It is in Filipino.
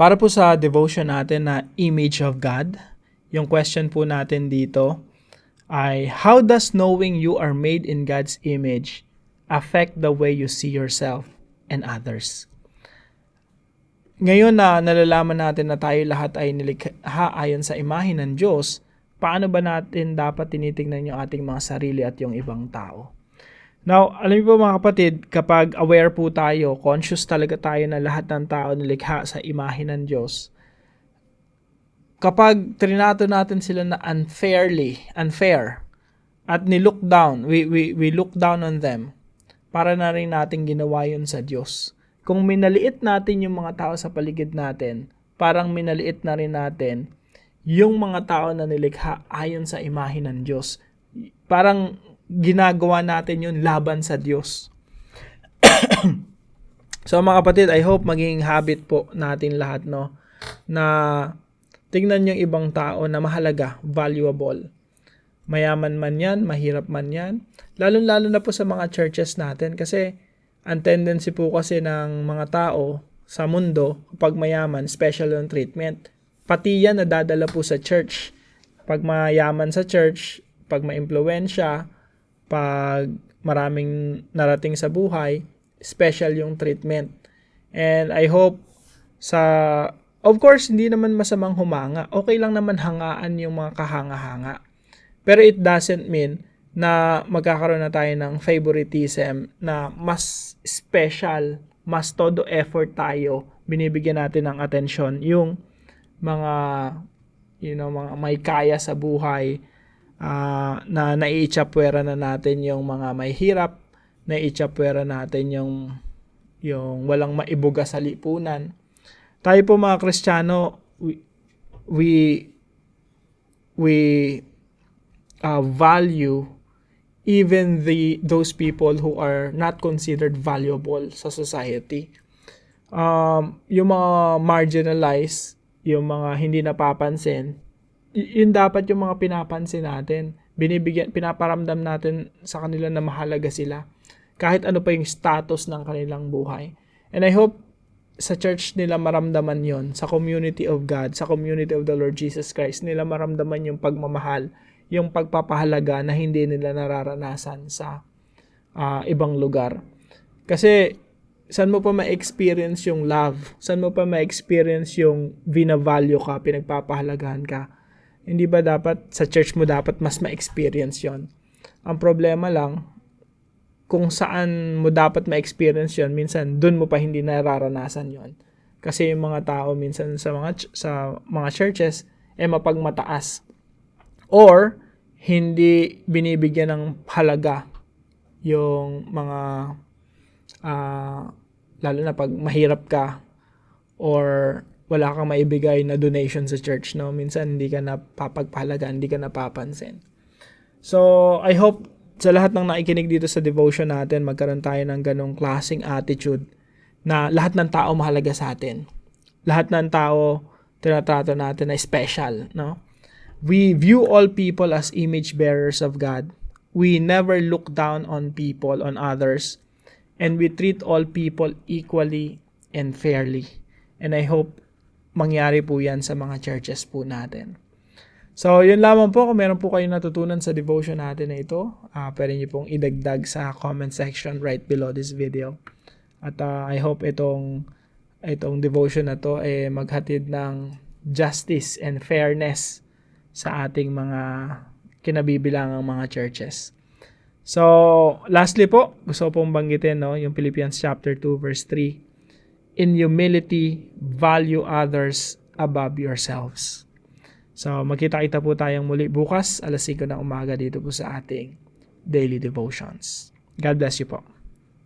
Para po sa devotion natin na Image of God, yung question po natin dito ay, how does knowing you are made in God's image affect the way you see yourself and others? Ngayon na nalalaman natin na tayo lahat ay nilikha ayon sa imahe ng Diyos, paano ba natin dapat tinitingnan yung ating mga sarili at yung ibang tao? Now, alam niyo po mga kapatid, kapag aware po tayo, conscious talaga tayo na lahat ng tao nilikha sa imahe ng Diyos, kapag trinato natin sila na unfair, at ni-look down, we look down on them, para na rin natin ginawa yun sa Diyos. Kung minaliit natin yung mga tao sa paligid natin, parang minaliit na rin natin yung mga tao na nilikha ayon sa imahe ng Diyos. Parang ginagawa natin yun laban sa Diyos. So mga kapatid, I hope maging habit po natin lahat, no, na tingnan yung ibang tao na mahalaga, valuable. Mayaman man yan, mahirap man yan. Lalo-lalo na po sa mga churches natin, kasi ang tendency po kasi ng mga tao sa mundo, kapag mayaman, special yung treatment. Pati yan nadadala po sa church. Pag mayaman sa church, pag maimpluwensya, pag maraming narating sa buhay, special yung treatment. And I hope of course, hindi naman masamang humanga. Okay lang naman hangaan yung mga kahanga-hanga. Pero it doesn't mean na magkakaroon na tayo ng favoritism na mas special, mas todo effort tayo, binibigyan natin ng atensyon yung mga, mga may kaya sa buhay, na naiitsapwera na natin yung mga may hirap, naiitsapwera natin yung walang maibuga sa lipunan. Tayo po mga Kristiyano, we value even those people who are not considered valuable sa society. Yung mga marginalized, yung mga hindi napapansin, yun dapat yung mga pinapansin natin. Pinaparamdam natin sa kanila na mahalaga sila. Kahit ano pa yung status ng kanilang buhay. And I hope sa church nila maramdaman yon, sa community of God, sa community of the Lord Jesus Christ, nila maramdaman yung pagmamahal, yung pagpapahalaga na hindi nila nararanasan sa ibang lugar. Kasi saan mo pa ma-experience yung love? Saan mo pa ma-experience yung vina-value ka, pinagpapahalagahan ka? Hindi ba dapat sa church mo dapat mas ma-experience yon? Ang problema lang, kung saan mo dapat ma-experience yon, minsan dun mo pa hindi nararanasan yon. Kasi yung mga tao minsan sa mga churches mapagmataas, or hindi binibigyan ng halaga yung mga lalo na pag mahirap ka or wala kang maibigay na donation sa church, no? Minsan hindi ka napapagpahalaga, hindi ka napapansin. So, I hope sa lahat ng nakikinig dito sa devotion natin, magkaroon tayo ng ganong klaseng attitude na lahat ng tao mahalaga sa atin. Lahat ng tao tinatrato natin na special, no? We view all people as image bearers of God. We never look down on people, on others, and we treat all people equally and fairly. And I hope mangyari po yan sa mga churches po natin. So, yun lamang po. Kung meron po kayong natutunan sa devotion natin na ito, pwede niyo pong idagdag sa comment section right below this video. At I hope itong devotion na to maghatid ng justice and fairness sa ating mga kinabibilangang mga churches. So, lastly po, gusto ko pong banggitin, no, yung Philippians chapter 2 verse 3. In humility, value others above yourselves. So, magkita-kita po tayong muli bukas, 5:00 ng umaga dito po sa ating daily devotions. God bless you po.